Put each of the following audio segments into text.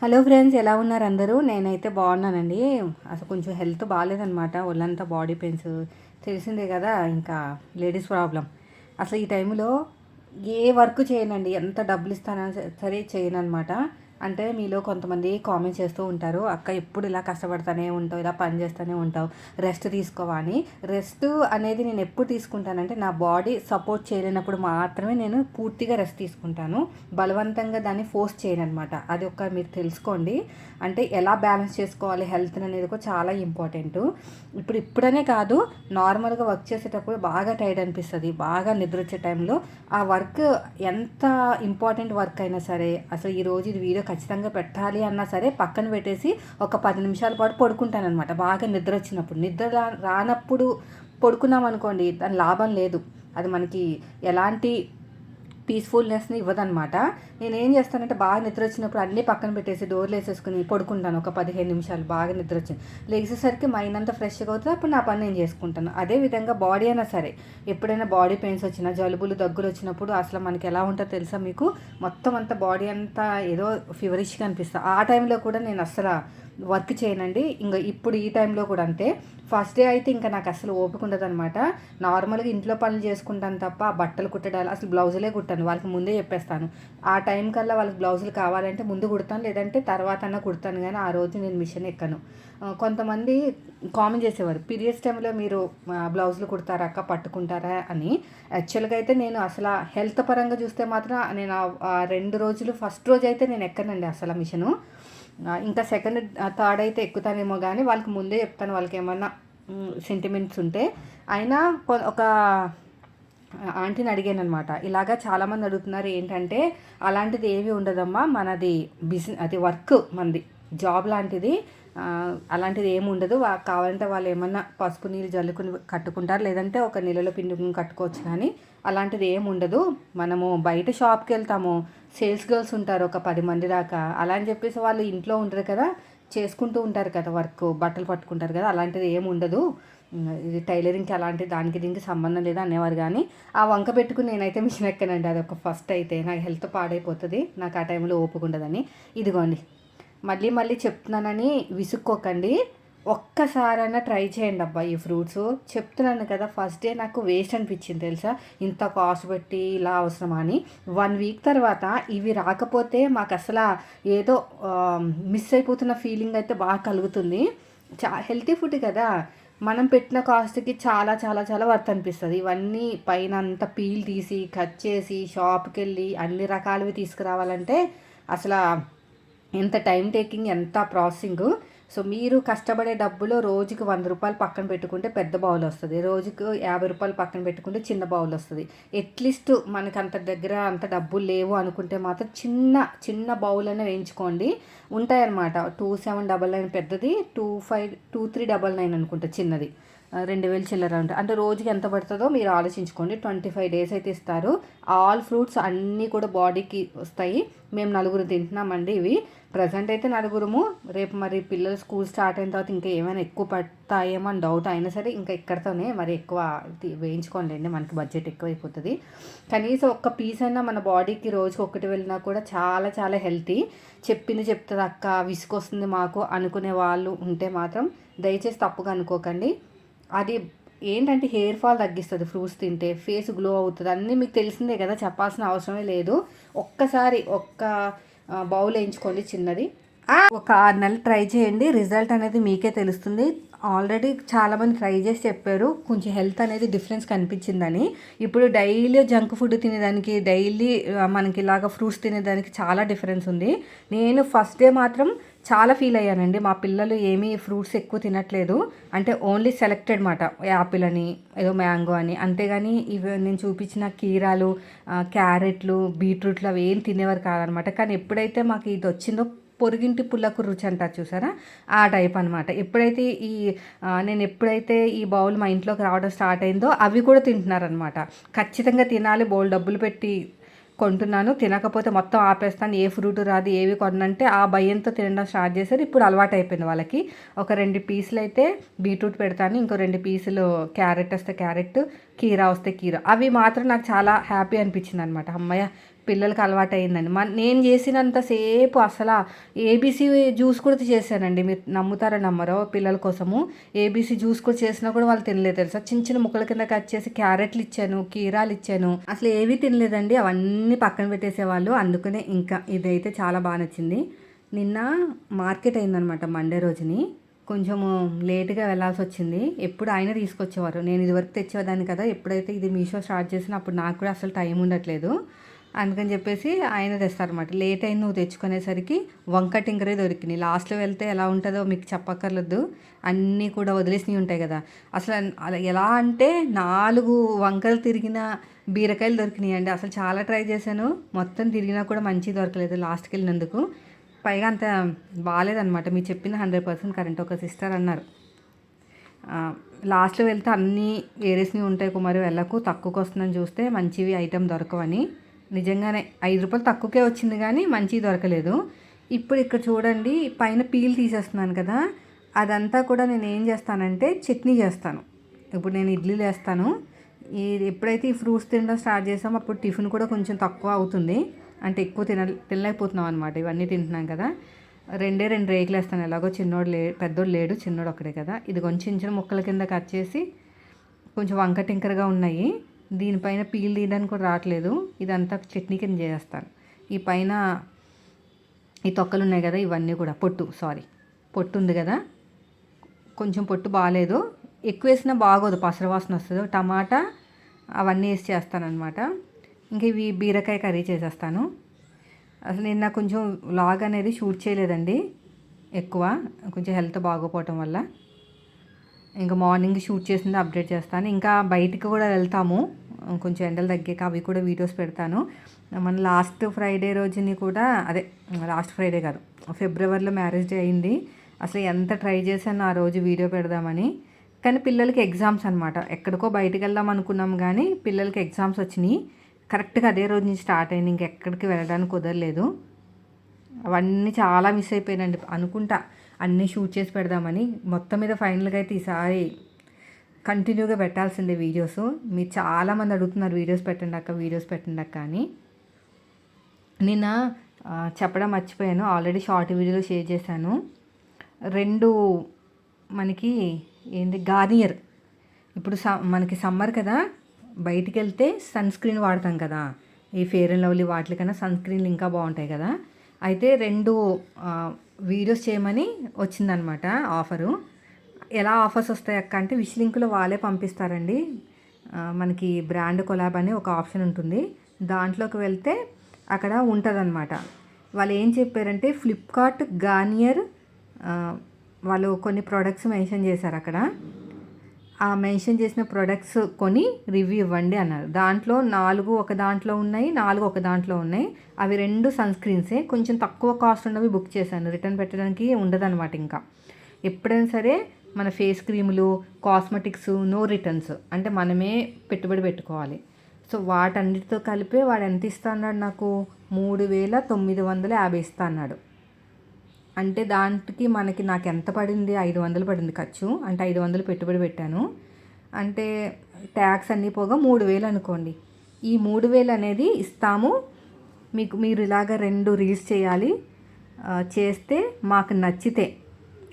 Hello friends, ఎలా ఉన్నారు అందరూ? నేనైతే బాగున్నానండి. అసలు కొంచెం హెల్త్ బాగాలేదనమాట. ఒళ్ళంతా బాడీ పెయిన్స్ తెలిసిందే కదా, ఇంకా లేడీస్ ప్రాబ్లం. అసలు ఈ టైంలో ఏ వర్క్ చేయనండి, ఎంత డబ్బులు ఇస్తానో సరే చేయనమాట. అంటే మీలో కొంతమంది కామెంట్ చేస్తూ ఉంటారు, అక్క ఎప్పుడు ఇలా కష్టపడుతూనే ఉంటావు, ఇలా పని చేస్తూనే ఉంటావు, రెస్ట్ తీసుకోవా అని. రెస్ట్ అనేది నేను ఎప్పుడు తీసుకుంటానంటే, నా బాడీ సపోర్ట్ చేయలేనప్పుడు మాత్రమే నేను పూర్తిగా రెస్ట్ తీసుకుంటాను. బలవంతంగా దాన్ని ఫోర్స్ చేయను అనమాట. అది ఒక మీరు తెలుసుకోండి. అంటే ఎలా బ్యాలెన్స్ చేసుకోవాలి హెల్త్ అనేది కూడా చాలా ఇంపార్టెంట్. ఇప్పుడనే కాదు, నార్మల్గా వర్క్ చేసేటప్పుడు బాగా టైర్డ్ అనిపిస్తుంది, బాగా నిద్ర వచ్చే టైంలో ఆ వర్క్ ఎంత ఇంపార్టెంట్ వర్క్ అయినా సరే, అసలు ఈరోజు ఇది వీడియో ఖచ్చితంగా పెట్టాలి అన్నా సరే పక్కన పెట్టేసి ఒక 10 నిమిషాల పాటు పడుకుంటానమాట. బాగా నిద్ర వచ్చినప్పుడు. నిద్ర రానప్పుడు పడుకున్నాం అనుకోండి, దాని లాభం లేదు. అది మనకి ఎలాంటి పీస్ఫుల్నెస్ని ఇవ్వదనమాట. నేను ఏం చేస్తానంటే, బాగా నిద్ర వచ్చినప్పుడు అన్నీ పక్కన పెట్టేసి డోర్లు వేసేసుకుని పడుకుంటాను ఒక 15 నిమిషాలు. బాగా నిద్ర వచ్చింది, లేచేసరికి మైండ్ అంతా ఫ్రెష్గా అవుతుంది. అప్పుడు నా పని నేను చేసుకుంటాను. అదేవిధంగా బాడీ అయినా సరే, ఎప్పుడైనా బాడీ పెయిన్స్ వచ్చినా, జలుబులు దగ్గులు వచ్చినప్పుడు అసలు మనకి ఎలా ఉంటుందో తెలుసా మీకు? మొత్తం అంతా బాడీ అంతా ఏదో ఫీవరిష్గా అనిపిస్తుంది. ఆ టైంలో కూడా నేను అసలు వర్క్ చేయనండి. ఇంకా ఇప్పుడు ఈ టైంలో కూడా అంతే. ఫస్ట్ డే అయితే ఇంకా నాకు అసలు ఓపిక ఉండదు అనమాట. నార్మల్గా ఇంట్లో పనులు చేసుకుంటాను తప్ప బట్టలు కుట్టడాలు, అసలు బ్లౌజులే కుట్టాను. వాళ్ళకి ముందే చెప్పేస్తాను, ఆ టైం కల్లా వాళ్ళకి బ్లౌజులు కావాలంటే ముందు కుడతాను, లేదంటే తర్వాత అన్నా కుడతాను, కానీ ఆ రోజు నేను మిషన్ ఎక్కను. కొంతమంది కామెంట్ చేసేవారు, పీరియడ్స్ టైంలో మీరు బ్లౌజులు కుడతారా అక్క, పట్టుకుంటారా అని. యాక్చువల్గా అయితే నేను అసలు హెల్త్ పరంగా చూస్తే మాత్రం నేను 2 రోజులు, ఫస్ట్ రోజు అయితే నేను ఎక్కనండి అసలు మిషను. ఇంకా సెకండ్ థర్డ్ అయితే ఎక్కుతానేమో, కానీ వాళ్ళకి ముందే చెప్తాను, వాళ్ళకి ఏమన్నా సెంటిమెంట్స్ ఉంటే. అయినా ఒక ఆంటీని అడిగాను అనమాట, ఇలాగా చాలామంది అడుగుతున్నారు ఏంటంటే, అలాంటిది ఏమీ ఉండదమ్మా, మనది అది వర్క్, మనది జాబ్ లాంటిది. అలాంటిది ఏమి ఉండదు. కావాలంటే వాళ్ళు ఏమన్నా పసుపు నీళ్ళు జల్లుకుని కట్టుకుంటారు, లేదంటే ఒక నీళ్ళలో పిండుకుని కట్టుకోవచ్చు, కానీ అలాంటిది ఏమి ఉండదు. మనము బయట షాప్కి వెళ్తాము, సేల్స్ గర్ల్స్ ఉంటారు ఒక 10 మంది దాకా, అలా అని చెప్పేసి వాళ్ళు ఇంట్లో ఉంటారు కదా, చేసుకుంటూ ఉంటారు కదా వర్క్, బట్టలు పట్టుకుంటారు కదా, అలాంటిది ఏమి ఉండదు. ఇది టైలరింగ్కి అలాంటి దానికి దీనికి సంబంధం లేదు అనేవారు. కానీ ఆ వంక పెట్టుకుని నేనైతే మిషన్ ఎక్కనండి. అదొక ఫస్ట్ అయితే నాకు హెల్త్ పాడైపోతుంది, నాకు ఆ టైంలో ఓపిక ఉండదని. ఇదిగోండి, మళ్ళీ మళ్ళీ చెప్తున్నానని విసుక్కోకండి, ఒక్కసారైనా ట్రై చేయండి అబ్బా ఈ ఫ్రూట్స్. చెప్తున్నాను కదా, ఫస్ట్ డే నాకు వేస్ట్ అనిపించింది తెలుసా, ఇంత కాస్ట్ పెట్టి ఇలా అవసరమా అని. 1 వీక్ తర్వాత ఇవి రాకపోతే మాకు అసలు ఏదో మిస్ అయిపోతున్న ఫీలింగ్ అయితే బాగా కలుగుతుంది. హెల్తీ ఫుడ్ కదా, మనం పెట్టిన కాస్ట్కి చాలా చాలా చాలా వర్త్ అనిపిస్తుంది. ఇవన్నీ పైన అంతా పీల్ తీసి కట్ చేసి షాప్కి వెళ్ళి అన్ని రకాలవి తీసుకురావాలంటే అసలు ఎంత టైం టేకింగ్, ఎంత ప్రాసెసింగ్. సో మీరు కష్టపడే డబ్బులో రోజుకి 100 రూపాయలు పక్కన పెట్టుకుంటే పెద్ద బౌల్ వస్తుంది, రోజుకు 50 రూపాయలు పక్కన పెట్టుకుంటే చిన్న బౌల్ వస్తుంది. అట్లీస్ట్ మనకు అంత దగ్గర అంత డబ్బులు లేవు అనుకుంటే మాత్రం చిన్న చిన్న బౌల్ అయినా వేయించుకోండి. ఉంటాయన్నమాట. 2799 పెద్దది, 2399 అనుకుంటా చిన్నది. 2000 చిల్లర ఉంటుంది. అంటే రోజుకి ఎంత పడుతుందో మీరు ఆలోచించుకోండి. 25 డేస్ అయితే ఇస్తారు. ఆల్ ఫ్రూట్స్ అన్నీ కూడా బాడీకి వస్తాయి. మేము 9 తింటున్నామండి ఇవి. ప్రజెంట్ అయితే 9. రేపు మరి పిల్లలు స్కూల్ స్టార్ట్ అయిన తర్వాత ఇంకా ఏమైనా ఎక్కువ పడతాయేమో అని డౌట్. అయినా సరే ఇంకా ఇక్కడతోనే మరి ఎక్కువ వేయించుకోండి, మనకి బడ్జెట్ ఎక్కువ అయిపోతుంది. కనీసం ఒక్క పీస్ అయినా మన బాడీకి రోజుకి ఒకటి వెళ్ళినా కూడా చాలా చాలా హెల్తీ. చెప్తుంది అక్క, విసుకొస్తుంది మాకు అనుకునే వాళ్ళు ఉంటే మాత్రం దయచేసి తప్పుగా అనుకోకండి. అది ఏంటంటే హెయిర్ ఫాల్ తగ్గిస్తుంది ఫ్రూట్స్ తింటే, ఫేస్ గ్లో అవుతుంది, అన్నీ మీకు తెలిసిందే కదా, చెప్పాల్సిన అవసరమే లేదు. ఒక్కసారి ఒక్క బౌల్ వేయించుకోండి చిన్నది. ఒక 6 నెలలు ట్రై చేయండి, రిజల్ట్ అనేది మీకే తెలుస్తుంది. ఆల్రెడీ చాలామంది ట్రై చేసి చెప్పారు, కొంచెం హెల్త్ అనేది డిఫరెన్స్ కనిపించిందని. ఇప్పుడు డైలీ జంక్ ఫుడ్ తినేదానికి, డైలీ మనకి ఇలాగ ఫ్రూట్స్ తినేదానికి చాలా డిఫరెన్స్ ఉంది. నేను ఫస్ట్ డే మాత్రం చాలా ఫీల్ అయ్యానండి. మా పిల్లలు ఏమీ ఫ్రూట్స్ ఎక్కువ తినట్లేదు, అంటే ఓన్లీ సెలెక్టెడ్ మాట, యాపిల్ అని ఏదో మ్యాంగో అని, అంతేగాని ఇవి నేను చూపించిన కీరాలు, క్యారెట్లు, బీట్రూట్లు అవి ఏం తినేవారు కాదనమాట. కానీ ఎప్పుడైతే మాకు ఇది వచ్చిందో, పొరుగింటి పుల్లకు రుచి అంటారు చూసారా, ఆ టైప్ అనమాట. నేను ఎప్పుడైతే ఈ బౌల్ మా ఇంట్లోకి రావడం స్టార్ట్ అయిందో అవి కూడా తింటున్నారనమాట. ఖచ్చితంగా తినాలి, బౌల్ డబ్బులు పెట్టి కొంటున్నాను, తినకపోతే మొత్తం ఆపేస్తాను, ఏ ఫ్రూట్ రాదు, ఏవి కొన్నంటే ఆ భయంతో తినడం స్టార్ట్ చేశారు. ఇప్పుడు అలవాటు అయిపోయింది వాళ్ళకి. ఒక 2 పీసులు అయితే బీట్రూట్ పెడతాను, ఇంకో 2 పీసులు క్యారెట్ వస్తే క్యారెట్, కీరా వస్తే కీరా. అవి మాత్రం నాకు చాలా హ్యాపీ అనిపించింది అనమాట. అమ్మయ్య, పిల్లలకి అలవాటు అయిందండి. నేను చేసినంతసేపు అసలు ఏబీసీ జ్యూస్ కూడా చేశానండి. మీరు నమ్ముతారో నమ్మరో పిల్లల కోసము. ఏబీసీ జ్యూస్ కూడా చేసినా కూడా వాళ్ళు తినలేదు తెలుసా. చిన్న చిన్న ముక్కల కింద కట్ చేసి క్యారెట్లు ఇచ్చాను, కీరాలు ఇచ్చాను. అసలు ఏవీ తినలేదండి. అవన్నీ పక్కన పెట్టేసేవాళ్ళు. అందుకనే ఇంకా ఇదైతే చాలా బాగా నచ్చింది. నిన్న మార్కెట్ అయిందనమాట మండే రోజుని. కొంచెము లేట్గా వెళ్ళాల్సి వచ్చింది. ఎప్పుడు ఆయన తీసుకొచ్చేవారు. నేను ఇదివరకు తెచ్చేదాన్ని కదా. ఎప్పుడైతే ఇది మీషో స్టార్ట్ చేసినా అప్పుడు నాకు కూడా అసలు టైం ఉండట్లేదు. అందుకని చెప్పేసి ఆయన తెస్తారనమాట. లేట్ అయింది నువ్వు తెచ్చుకునేసరికి వంక టింకరే దొరికినాయి. లాస్ట్లో వెళ్తే ఎలా ఉంటుందో మీకు చెప్పక్కర్లేదు. అన్నీ కూడా వదిలేసినవి ఉంటాయి కదా. అసలు అలా ఎలా అంటే 4 వంకలు తిరిగిన బీరకాయలు దొరికినాయి అండి. అసలు చాలా ట్రై చేశాను. మొత్తం తిరిగినా కూడా మంచి దొరకలేదు లాస్ట్కి వెళ్ళినందుకు. పైగా అంత బాగాలేదనమాట. మీరు చెప్పింది 100% కరెంట్. ఒక సిస్టర్ అన్నారు, లాస్ట్లో వెళ్తే అన్నీ ఏరేసినవి ఉంటాయి కుమారి, వెళ్ళకు, తక్కువకి వస్తుందని చూస్తే మంచివి ఐటెం దొరకవని. నిజంగానే 5 రూపాయలు తక్కువకే వచ్చింది కానీ మంచివి దొరకలేదు. ఇప్పుడు ఇక్కడ చూడండి, పైన పీల్ తీసేస్తున్నాను కదా, అదంతా కూడా నేను ఏం చేస్తానంటే చట్నీ చేస్తాను. ఇప్పుడు నేను ఇడ్లీలు వేస్తాను. ఎప్పుడైతే ఈ ఫ్రూట్స్ తినడం స్టార్ట్ చేసామో అప్పుడు టిఫిన్ కూడా కొంచెం తక్కువ అవుతుంది. అంటే ఎక్కువ తినలేకపోతున్నాం అనమాట. ఇవన్నీ తింటున్నాం కదా. 2 రేకులు వేస్తాను. ఎలాగో చిన్నోడు పెద్దోడు లేడు, చిన్నోడు ఒక్కడే కదా. ఇది కొంచెం చిన్న ముక్కల కింద కట్ చేసి కొంచెం వంక టింకరగా ఉన్నాయి. దీనిపైన పీల్ తీయడానికి కూడా రావట్లేదు. ఇదంతా చట్నీ కింద చేస్తాను. ఈ పైన ఈ తొక్కలు ఉన్నాయి కదా, ఇవన్నీ కూడా పొట్టు ఉంది కదా, కొంచెం పొట్టు బాగాలేదు. ఎక్కువ వేసినా బాగోదు, పసరు వాసన వస్తుంది. టమాటా అవన్నీ వేసి చేస్తానన్నమాట. ఇంక ఇవి బీరకాయ కర్రీ చేసేస్తాను. అసలు నిన్న కొంచెం వ్లాగ్ అనేది షూట్ చేయలేదండి ఎక్కువ, కొంచెం హెల్త్ బాగోపోవటం వల్ల. ఇంకా మార్నింగ్ షూట్ చేసింది అప్డేట్ చేస్తాను. ఇంకా బయటికి కూడా వెళ్తాము కొంచెం ఎండలు తగ్గాక, అవి కూడా వీడియోస్ పెడతాను. మన లాస్ట్ ఫ్రైడే రోజుని కూడా, అదే లాస్ట్ ఫ్రైడే కాదు, ఫిబ్రవరిలో మ్యారేజ్ డే అయింది. అసలు ఎంత ట్రై చేశాను ఆ రోజు వీడియో పెడదామని. కానీ పిల్లలకి ఎగ్జామ్స్ అనమాట. ఎక్కడికో బయటికి వెళ్దాం అనుకున్నాం కానీ పిల్లలకి ఎగ్జామ్స్ వచ్చినాయి. కరెక్ట్గా అదే రోజు నుంచి స్టార్ట్ అయింది. ఇంకెక్కడికి వెళ్ళడానికి కుదరలేదు. అవన్నీ చాలా మిస్ అయిపోయానండి. అనుకుంటా అన్నీ షూట్ చేసి పెడదామని. మొత్తం మీద ఫైనల్గా అయితే ఈసారి కంటిన్యూగా పెట్టాల్సిందే వీడియోస్. మీరు చాలామంది అడుగుతున్నారు వీడియోస్ పెట్టండి అక్క అని. నిన్న చెప్పడం మర్చిపోయాను, ఆల్రెడీ షార్ట్ వీడియోలో షేర్ చేశాను. 2 మనకి గార్నియర్. ఇప్పుడు మనకి సమ్మర్ కదా, బయటికి వెళ్తే సన్ స్క్రీన్ వాడతాం కదా. ఈ ఫెయిర్ అండ్ లవ్లీ వాటికన్నా సన్ స్క్రీన్లు ఇంకా బాగుంటాయి కదా. అయితే 2 వీడియోస్ చేయమని వచ్చిందనమాట ఆఫరు. ఎలా ఆఫర్స్ వస్తాయి అక్క అంటే, విష్ లింక్లో వాళ్ళే పంపిస్తారండి. మనకి బ్రాండ్ కొలాబ్ అని ఒక ఆప్షన్ ఉంటుంది. దాంట్లోకి వెళ్తే అక్కడ ఉంటుందన్నమాట. వాళ్ళు ఏం చెప్పారంటే ఫ్లిప్కార్ట్, గార్నియర్, వాళ్ళు కొన్ని ప్రోడక్ట్స్ మెన్షన్ చేశారు అక్కడ. ఆ మెన్షన్ చేసిన ప్రోడక్ట్స్ కొని రివ్యూ ఇవ్వండి అన్నారు. దాంట్లో 4 ఒక దాంట్లో ఉన్నాయి, 4 ఒక దాంట్లో ఉన్నాయి. అవి 2 సన్ స్క్రీన్సే. కొంచెం తక్కువ కాస్ట్ ఉన్నవి బుక్ చేశాను. రిటర్న్ పెట్టడానికి ఉండదన్నమాట. ఇంకా ఎప్పుడైనా సరే మన ఫేస్ క్రీములు, కాస్మెటిక్స్ నో రిటర్న్స్, అంటే మనమే పెట్టుబడి పెట్టుకోవాలి. సో వాటన్నిటితో కలిపి వాడు ఎంత ఇస్తా అన్నాడు నాకు, 3,950 ఇస్తా అన్నాడు. అంటే దానికి నాకు ఎంత పడింది, 500 పడింది ఖర్చు. అంటే 500 పెట్టుబడి పెట్టాను. అంటే ట్యాక్స్ అన్నీ పోగా 3,000 అనుకోండి. ఈ 3,000 అనేది ఇస్తాము మీకు. మీరు ఇలాగ 2 రీల్స్ చేయాలి. చేస్తే మాకు నచ్చితే,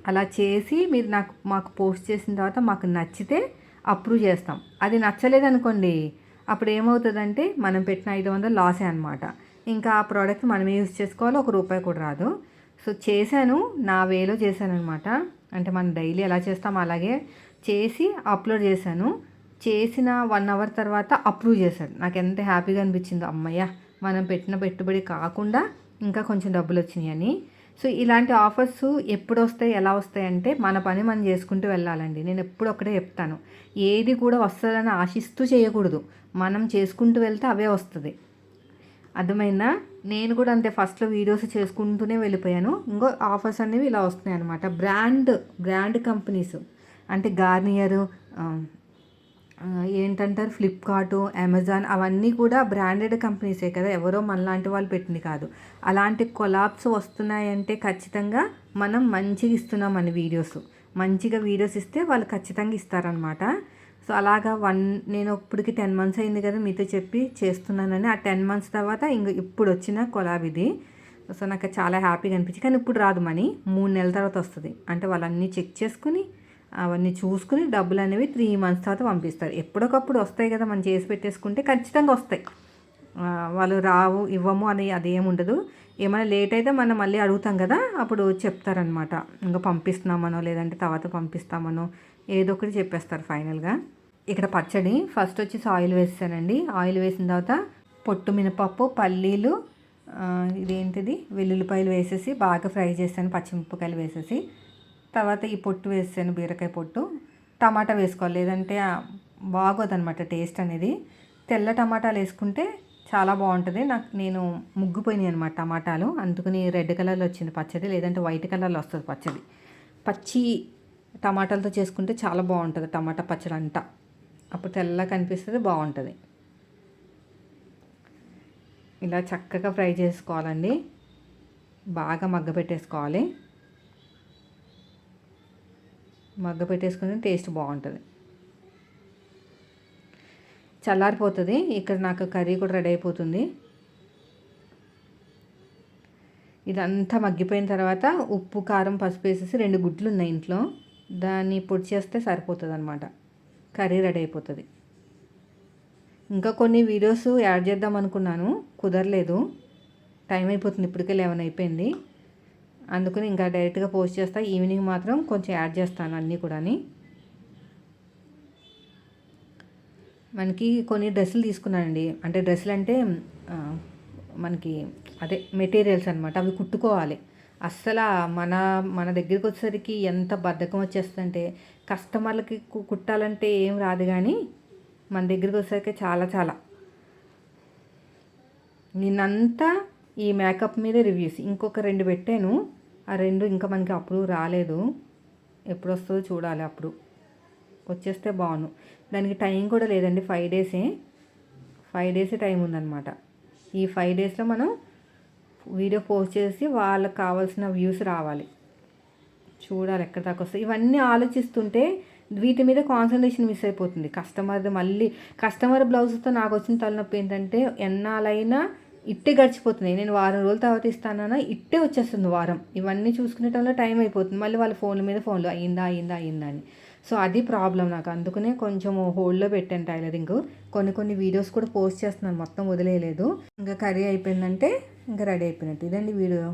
అలా చేసి మీరు మాకు పోస్ట్ చేసిన తర్వాత మాకు నచ్చితే అప్రూవ్ చేస్తాం. అది నచ్చలేదనుకోండి, అప్పుడు ఏమవుతుందంటే మనం పెట్టిన 500 లాసే అనమాట. ఇంకా ఆ ప్రోడక్ట్ మనమే యూజ్ చేసుకోవాలి, ₹1 కూడా రాదు. సో చేశాను, నా వేలో చేశాను అనమాట. అంటే మనం డైలీ ఎలా చేస్తామో అలాగే చేసి అప్లోడ్ చేశాను. చేసిన 1 అవర్ తర్వాత అప్రూవ్ చేశాడు. నాకు ఎంత హ్యాపీగా అనిపించిందో, అమ్మయ్య మనం పెట్టిన పెట్టుబడి కాకుండా ఇంకా కొంచెం డబ్బులు వచ్చినాయి అని. సో ఇలాంటి ఆఫర్స్ ఎప్పుడు వస్తాయి, ఎలా వస్తాయి అంటే మన పని మనం చేసుకుంటూ వెళ్ళాలండి. నేను ఎప్పుడు ఒకటే చెప్తాను, ఏది కూడా వస్తుందని ఆశిస్తూ చేయకూడదు. మనం చేసుకుంటూ వెళ్తే అవే వస్తుంది. అర్థమైందా? నేను కూడా అంతే, ఫస్ట్లో వీడియోస్ చేసుకుంటూనే వెళ్ళిపోయాను. ఇంకో ఆఫర్స్ అనేవి ఇలా వస్తున్నాయి అనమాట. బ్రాండ్ కంపెనీస్ అంటే గార్నియర్, ఏంటంటారు ఫ్లిప్కార్ట్, అమెజాన్, అవన్నీ కూడా బ్రాండెడ్ కంపెనీసే కదా, ఎవరో మనలాంటి వాళ్ళు పెట్టింది కాదు. అలాంటి కొలాబ్స్ వస్తున్నాయంటే ఖచ్చితంగా మనం మంచిగా ఇస్తున్నాం అని వీడియోస్, మంచిగా వీడియోస్ ఇస్తే వాళ్ళు ఖచ్చితంగా ఇస్తారనమాట. సో అలాగా నేను ఇప్పటికి 10 months అయింది కదా మీతో చెప్పి చేస్తున్నానని. ఆ 10 months తర్వాత ఇప్పుడు వచ్చిన కొలాబ్ ఇది. సో నాకు చాలా హ్యాపీగా అనిపించింది. కానీ ఇప్పుడు రాదు మనీ, 3 నెలల తర్వాత వస్తుంది. అంటే వాళ్ళన్నీ చెక్ చేసుకుని అవన్నీ చూసుకుని డబ్బులు అనేవి 3 months తర్వాత పంపిస్తారు. ఎప్పటికప్పుడు వస్తాయి కదా, మనం చేసి పెట్టేసుకుంటే ఖచ్చితంగా వస్తాయి. వాళ్ళు ఇవ్వము అని అదేం ఉండదు. ఏమైనా లేట్ అయితే మనం మళ్ళీ అడుగుతాం కదా, అప్పుడు చెప్తారనమాట. ఇంకా పంపిస్తున్నామనో లేదంటే తర్వాత పంపిస్తామనో ఏదో ఒకటి చెప్పేస్తారు ఫైనల్గా. ఇక్కడ పచ్చడి ఫస్ట్ వచ్చేసి ఆయిల్ వేసానండి. ఆయిల్ వేసిన తర్వాత పొట్టు మినపప్పు, పల్లీలు, ఇదేంటిది వెల్లుల్లిపాయలు వేసేసి బాగా ఫ్రై చేశాను, పచ్చిమిరపకాయలు వేసేసి. తర్వాత ఈ పొట్టు వేసాను, బీరకాయ పొట్టు. టమాటా వేసుకోవాలి, లేదంటే బాగోదన్నమాట టేస్ట్ అనేది. తెల్ల టమాటాలు వేసుకుంటే చాలా బాగుంటుంది. నేను ముగ్గిపోయినాయి అనమాట టమాటాలు, అందుకని రెడ్ కలర్లో వచ్చింది పచ్చడి, లేదంటే వైట్ కలర్లో వస్తుంది పచ్చడి. పచ్చి టమాటాలతో చేసుకుంటే చాలా బాగుంటుంది టమాటా పచ్చడి అంతా. అప్పుడు తెల్లగా కనిపిస్తుంది, బాగుంటుంది. ఇలా చక్కగా ఫ్రై చేసుకోవాలండి, బాగా మగ్గపెట్టేసుకోవాలి. మగ్గపెట్టేసుకుని టేస్ట్ బాగుంటుంది. చల్లారిపోతుంది. ఇక్కడ నాకు కర్రీ కూడా రెడీ అయిపోతుంది. ఇదంతా మగ్గిపోయిన తర్వాత ఉప్పు, కారం, పసుపు వేసేసి 2 గుడ్లు ఉన్నాయి ఇంట్లో, దాన్ని పొడి చేస్తే సరిపోతుంది అనమాట. కర్రీ రెడీ అయిపోతుంది. ఇంకా కొన్ని వీడియోస్ యాడ్ చేద్దాం అనుకున్నాను, కుదరలేదు. టైం అయిపోతుంది, ఇప్పటికే 11 అయిపోయింది. అందుకని ఇంకా డైరెక్ట్గా పోస్ట్ చేస్తా. ఈవినింగ్ మాత్రం కొంచెం యాడ్ చేస్తాను అన్నీ కూడా. మనకి కొన్ని డ్రెస్సులు తీసుకున్నానండి. అంటే డ్రెస్సులు అంటే మనకి అదే మెటీరియల్స్ అనమాట, అవి కుట్టుకోవాలి. అస్సలు మన దగ్గరికి వచ్చేసరికి ఎంత బద్ధకం వచ్చేస్తుందంటే, కస్టమర్లకి కుట్టాలంటే ఏం రాదు, కానీ మన దగ్గరికి వచ్చేసరికి చాలా నిన్నంతా ఈ మేకప్ మీదే రివ్యూస్. ఇంకొక 2 పెట్టాను, ఆ 2 ఇంకా మనకి అప్రూవ్ రాలేదు. ఎప్పుడు వస్తుందో చూడాలి, అప్పుడు వచ్చేస్తే బాగుండు. దానికి టైం కూడా లేదండి, 5 డేసే టైం ఉందన్నమాట. ఈ 5 డేస్లో మనం వీడియో పోస్ట్ చేసి వాళ్ళకి కావాల్సిన వ్యూస్ రావాలి. చూడాలి ఎక్కడ దాకా వస్తాయి. ఇవన్నీ ఆలోచిస్తుంటే వీటి మీద కాన్సన్ట్రేషన్ మిస్ అయిపోతుంది. కస్టమర్ బ్లౌజ్తో నాకు వచ్చిన తలనొప్పి ఏంటంటే, ఎన్నాళ్ళైనా ఇట్టే గడిచిపోతున్నాయి. నేను వారం రోజుల తర్వాత ఇస్తానన్నా ఇట్టే వచ్చేస్తుంది వారం. ఇవన్నీ చూసుకునే టైంలో టైం అయిపోతుంది. మళ్ళీ వాళ్ళ ఫోన్లు అయిందా అని. సో అది ప్రాబ్లం నాకు. అందుకనే కొంచెం హోల్డ్లో పెట్టాను టైలరింగ్. కొన్ని వీడియోస్ కూడా పోస్ట్ చేస్తున్నాను, మొత్తం వదిలేయలేదు. ఇంకా కర్రీ అయిపోయిందంటే ఇంకా రెడీ అయిపోయినట్టు. ఇదండి వీడియో.